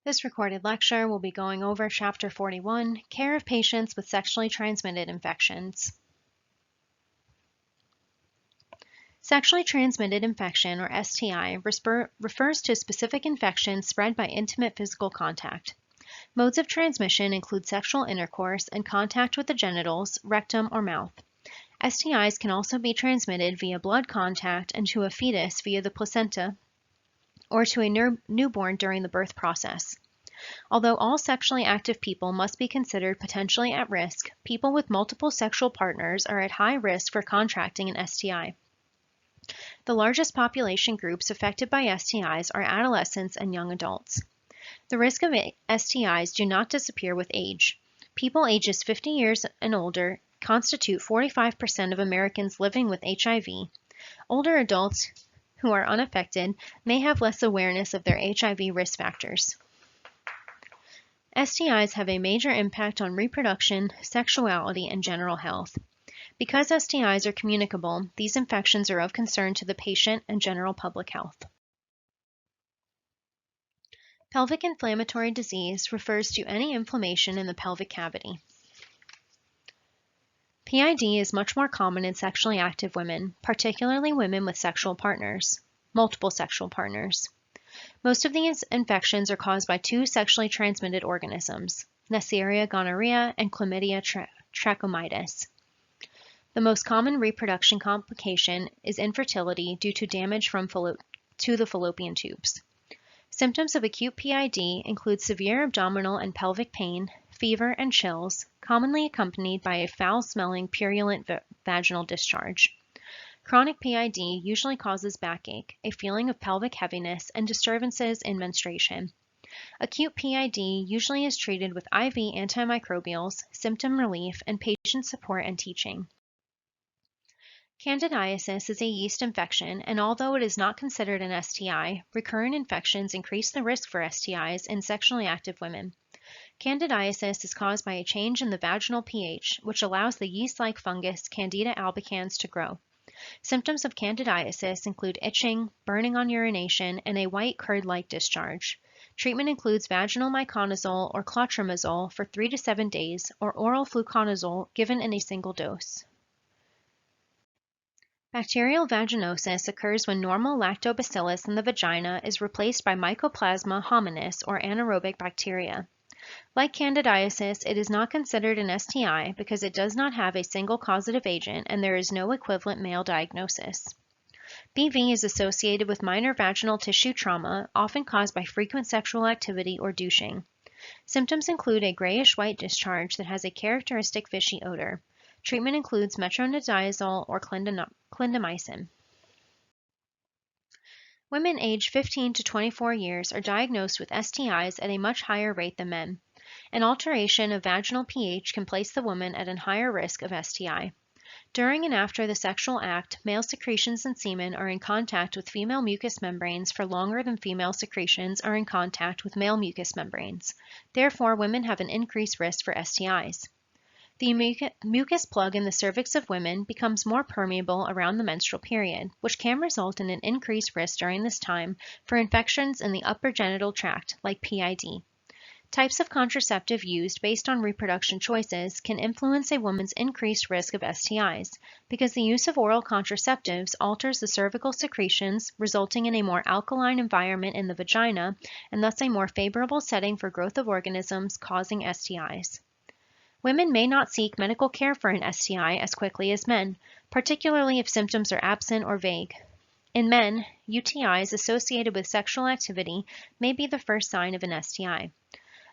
This recorded lecture will be going over Chapter 41, Care of Patients with Sexually Transmitted Infections. Sexually transmitted infection, or STI, refers to specific infections spread by intimate physical contact. Modes of transmission include sexual intercourse and contact with the genitals, rectum, or mouth. STIs can also be transmitted via blood contact and to a fetus via the placenta, or to a newborn during the birth process. Although all sexually active people must be considered potentially at risk, people with multiple sexual partners are at high risk for contracting an STI. The largest population groups affected by STIs are adolescents and young adults. The risk of STIs do not disappear with age. People ages 50 years and older constitute 45% of Americans living with HIV. Older adults who are unaffected may have less awareness of their HIV risk factors. STIs have a major impact on reproduction, sexuality, and general health. Because STIs are communicable, these infections are of concern to the patient and general public health. Pelvic inflammatory disease refers to any inflammation in the pelvic cavity. PID is much more common in sexually active women, particularly women with multiple sexual partners. Most of these infections are caused by two sexually transmitted organisms, Neisseria gonorrhea and Chlamydia trachomatis. The most common reproduction complication is infertility due to damage to the fallopian tubes. Symptoms of acute PID include severe abdominal and pelvic pain, fever, and chills, commonly accompanied by a foul-smelling, purulent vaginal discharge. Chronic PID usually causes backache, a feeling of pelvic heaviness, and disturbances in menstruation. Acute PID usually is treated with IV antimicrobials, symptom relief, and patient support and teaching. Candidiasis is a yeast infection, and although it is not considered an STI, recurrent infections increase the risk for STIs in sexually active women. Candidiasis is caused by a change in the vaginal pH, which allows the yeast-like fungus Candida albicans to grow. Symptoms of candidiasis include itching, burning on urination, and a white curd-like discharge. Treatment includes vaginal miconazole or clotrimazole for 3 to 7 days, or oral fluconazole given in a single dose. Bacterial vaginosis occurs when normal lactobacillus in the vagina is replaced by Mycoplasma hominis or anaerobic bacteria. Like candidiasis, it is not considered an STI because it does not have a single causative agent and there is no equivalent male diagnosis. BV is associated with minor vaginal tissue trauma, often caused by frequent sexual activity or douching. Symptoms include a grayish-white discharge that has a characteristic fishy odor. Treatment includes metronidazole or clindamycin. Women aged 15 to 24 years are diagnosed with STIs at a much higher rate than men. An alteration of vaginal pH can place the woman at a higher risk of STI. During and after the sexual act, male secretions and semen are in contact with female mucous membranes for longer than female secretions are in contact with male mucous membranes. Therefore, women have an increased risk for STIs. The mucus plug in the cervix of women becomes more permeable around the menstrual period, which can result in an increased risk during this time for infections in the upper genital tract, like PID. Types of contraceptive used based on reproduction choices can influence a woman's increased risk of STIs, because the use of oral contraceptives alters the cervical secretions, resulting in a more alkaline environment in the vagina, and thus a more favorable setting for growth of organisms causing STIs. Women may not seek medical care for an STI as quickly as men, particularly if symptoms are absent or vague. In men, UTIs associated with sexual activity may be the first sign of an STI.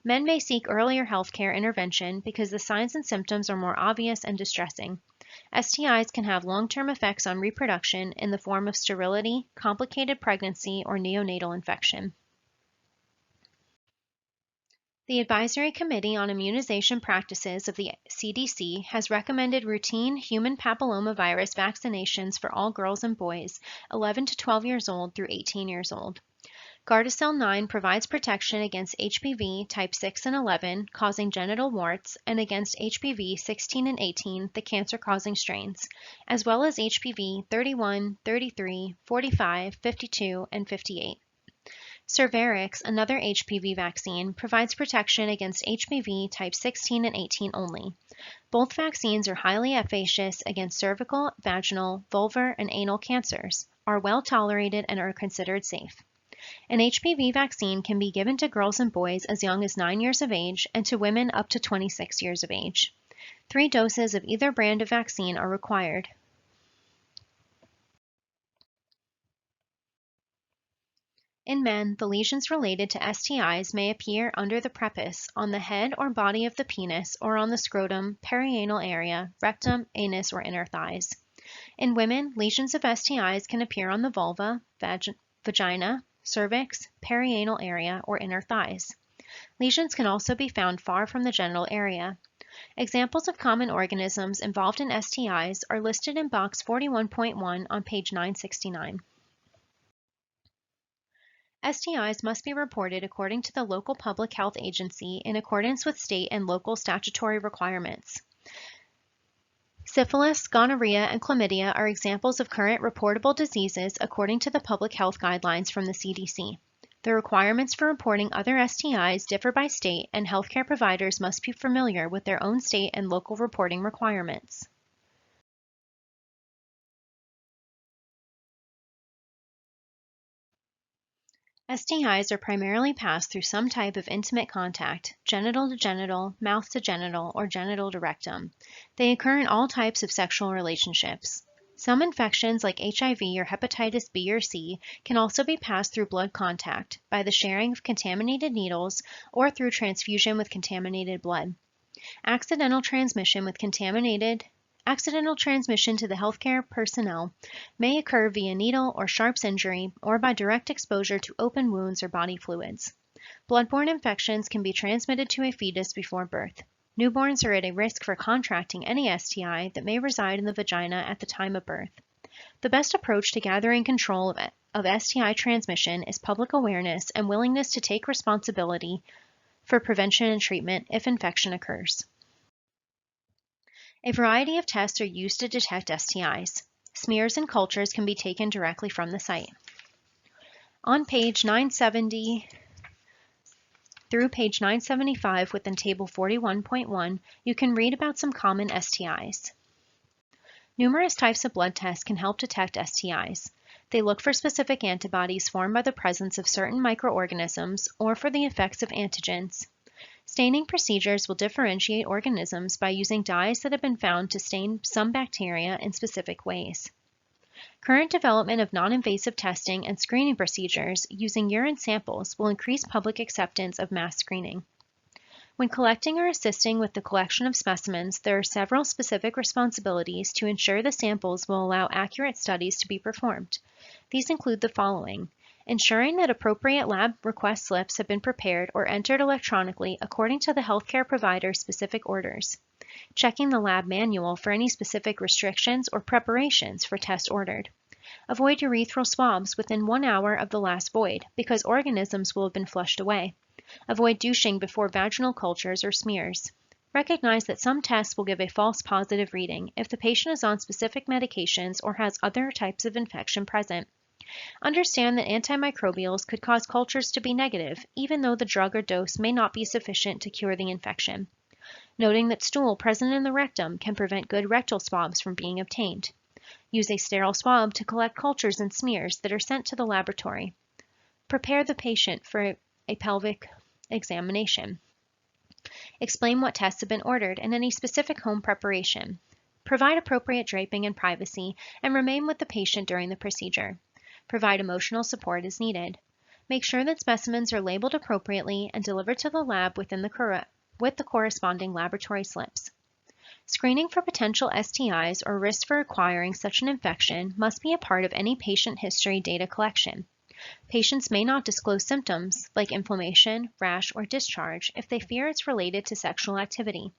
Men may seek earlier healthcare intervention because the signs and symptoms are more obvious and distressing. STIs can have long-term effects on reproduction in the form of sterility, complicated pregnancy, or neonatal infection. The Advisory Committee on Immunization Practices of the CDC has recommended routine human papillomavirus vaccinations for all girls and boys 11 to 12 years old through 18 years old. Gardasil 9 provides protection against HPV type 6 and 11, causing genital warts, and against HPV 16 and 18, the cancer-causing strains, as well as HPV 31, 33, 45, 52, and 58. Cervarix, another HPV vaccine, provides protection against HPV type 16 and 18 only. Both vaccines are highly efficacious against cervical, vaginal, vulvar, and anal cancers, are well tolerated, and are considered safe. An HPV vaccine can be given to girls and boys as young as 9 years of age and to women up to 26 years of age. 3 doses of either brand of vaccine are required. In men, the lesions related to STIs may appear under the prepuce, on the head or body of the penis, or on the scrotum, perianal area, rectum, anus, or inner thighs. In women, lesions of STIs can appear on the vulva, vagina, cervix, perianal area, or inner thighs. Lesions can also be found far from the genital area. Examples of common organisms involved in STIs are listed in box 41.1 on page 969. STIs must be reported according to the local public health agency in accordance with state and local statutory requirements. Syphilis, gonorrhea, and chlamydia are examples of current reportable diseases according to the public health guidelines from the CDC. The requirements for reporting other STIs differ by state, and healthcare providers must be familiar with their own state and local reporting requirements. STIs are primarily passed through some type of intimate contact, genital to genital, mouth to genital, or genital to rectum. They occur in all types of sexual relationships. Some infections like HIV or hepatitis B or C can also be passed through blood contact, by the sharing of contaminated needles, or through transfusion with contaminated blood. Accidental transmission to the healthcare personnel may occur via needle or sharps injury, or by direct exposure to open wounds or body fluids. Bloodborne infections can be transmitted to a fetus before birth. Newborns are at a risk for contracting any STI that may reside in the vagina at the time of birth. The best approach to gathering control of STI transmission is public awareness and willingness to take responsibility for prevention and treatment if infection occurs. A variety of tests are used to detect STIs. Smears and cultures can be taken directly from the site. On page 970 through page 975 within table 41.1, you can read about some common STIs. Numerous types of blood tests can help detect STIs. They look for specific antibodies formed by the presence of certain microorganisms or for the effects of antigens. Staining procedures will differentiate organisms by using dyes that have been found to stain some bacteria in specific ways. Current development of non-invasive testing and screening procedures using urine samples will increase public acceptance of mass screening. When collecting or assisting with the collection of specimens, there are several specific responsibilities to ensure the samples will allow accurate studies to be performed. These include the following: ensuring that appropriate lab request slips have been prepared or entered electronically according to the healthcare provider's specific orders. Checking the lab manual for any specific restrictions or preparations for tests ordered. Avoid urethral swabs within 1 hour of the last void because organisms will have been flushed away. Avoid douching before vaginal cultures or smears. Recognize that some tests will give a false positive reading if the patient is on specific medications or has other types of infection present. Understand that antimicrobials could cause cultures to be negative, even though the drug or dose may not be sufficient to cure the infection. Noting that stool present in the rectum can prevent good rectal swabs from being obtained. Use a sterile swab to collect cultures and smears that are sent to the laboratory. Prepare the patient for a pelvic examination. Explain what tests have been ordered and any specific home preparation. Provide appropriate draping and privacy, and remain with the patient during the procedure. Provide emotional support as needed. Make sure that specimens are labeled appropriately and delivered to the lab with the corresponding laboratory slips. Screening for potential STIs or risk for acquiring such an infection must be a part of any patient history data collection. Patients may not disclose symptoms like inflammation, rash, or discharge if they fear it's related to sexual activity.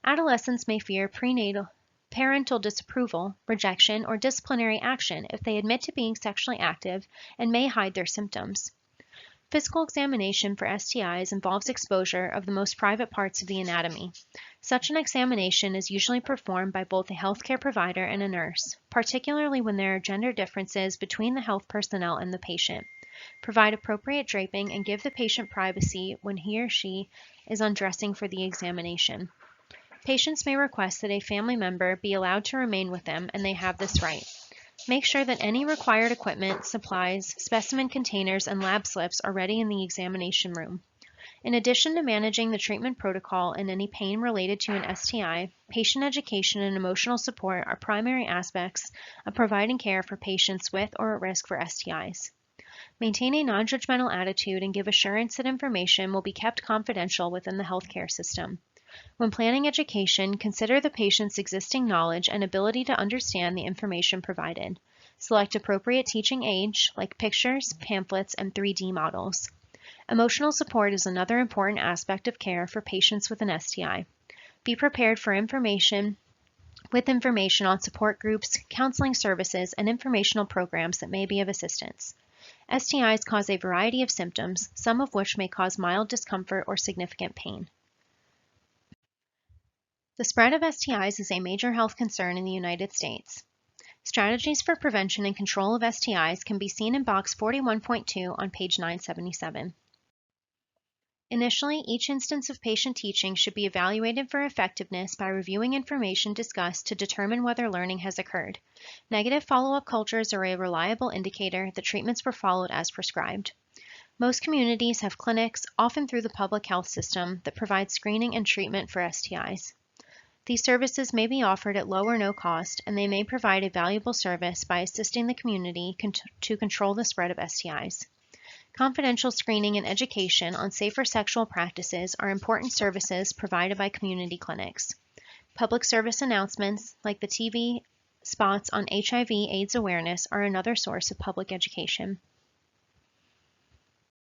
Adolescents may fear parental disapproval, rejection, or disciplinary action if they admit to being sexually active and may hide their symptoms. Physical examination for STIs involves exposure of the most private parts of the anatomy. Such an examination is usually performed by both a healthcare provider and a nurse, particularly when there are gender differences between the health personnel and the patient. Provide appropriate draping and give the patient privacy when he or she is undressing for the examination. Patients may request that a family member be allowed to remain with them, and they have this right. Make sure that any required equipment, supplies, specimen containers, and lab slips are ready in the examination room. In addition to managing the treatment protocol and any pain related to an STI, patient education and emotional support are primary aspects of providing care for patients with or at risk for STIs. Maintain a non-judgmental attitude and give assurance that information will be kept confidential within the healthcare system. When planning education, consider the patient's existing knowledge and ability to understand the information provided. Select appropriate teaching aids like pictures, pamphlets, and 3D models. Emotional support is another important aspect of care for patients with an STI. Be prepared for information on support groups, counseling services, and informational programs that may be of assistance. STIs cause a variety of symptoms, some of which may cause mild discomfort or significant pain. The spread of STIs is a major health concern in the United States. Strategies for prevention and control of STIs can be seen in box 41.2 on page 977. Initially, each instance of patient teaching should be evaluated for effectiveness by reviewing information discussed to determine whether learning has occurred. Negative follow-up cultures are a reliable indicator that treatments were followed as prescribed. Most communities have clinics, often through the public health system, that provide screening and treatment for STIs. These services may be offered at low or no cost, and they may provide a valuable service by assisting the community to control the spread of STIs. Confidential screening and education on safer sexual practices are important services provided by community clinics. Public service announcements, like the TV spots on HIV/AIDS awareness, are another source of public education.